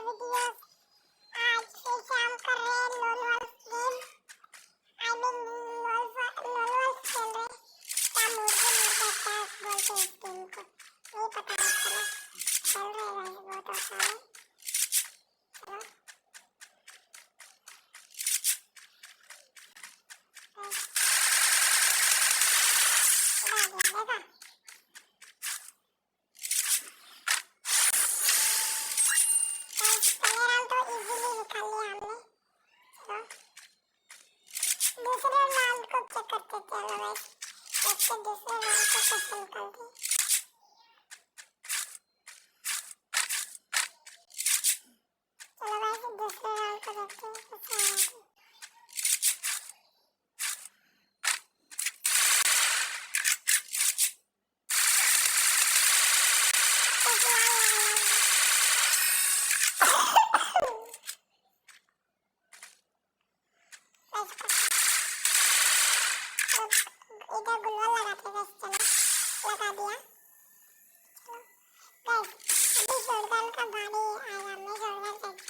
Videos. आज फिर से हम कर रहे हैं lol wolf game. I mean lol wolf खेल रहे। क्या मुर्गे मुर्गा टास्क बोलते हैं इस गेम को, नहीं पता है। चलो चल रहे हैं, बहुत आसान है। चलो देखा पहले राउंड तो इजीली निकाल लिया हमने। चलो दूसरे राउंड को चेक करते चलो गाइस, देखते दूसरे राउंड को कैसे निकालते हैं। चलो गाइस दूसरे राउंड को देखते हैं कैसे आ रहा है। इधर गुलवा लगाते हैं, चलो लगा दिया। गाइस अभी जोरदार का गाड़ी आया, मैं जोरदार करती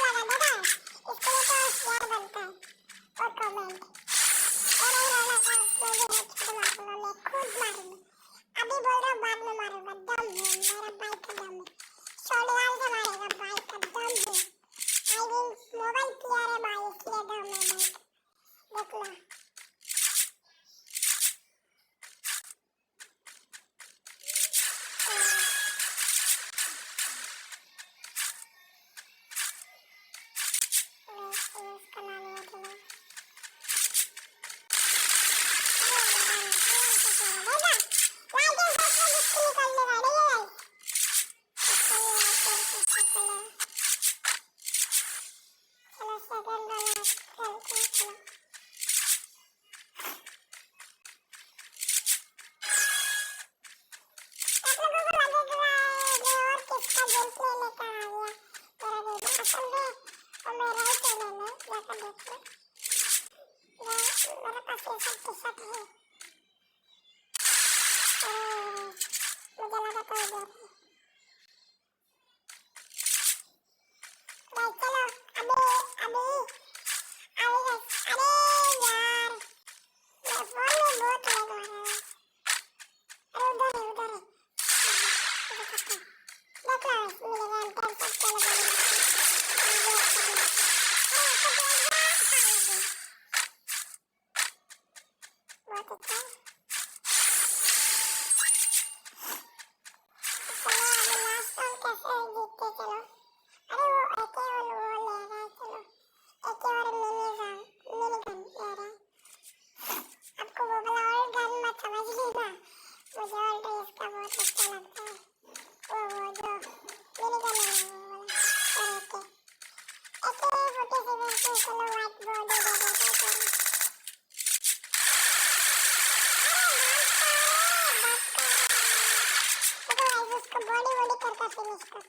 लगा देना, इसके लिए तो शेयर बनता है और कमेंट। और नहीं लगा मैं हेडशॉट मारूंगा, मैं खुद मारूंगा। अभी बोल रहा हूँ बाद में मारूंगा, दम है मेरा, बाइक का दम है। शॉटगन से मारेगा, बाइक का दम है। आई मीन मोबाइल क्लियर है भाई, इसलिए दम है बाइक, देख लो। बॉडी बॉडी करता फिनिश कर।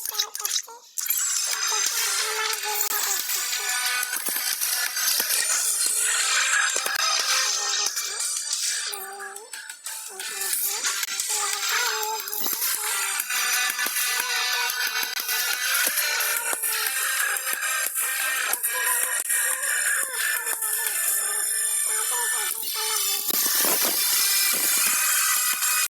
शेयर करते हैं, हमारा गेम में देख सकते हैं।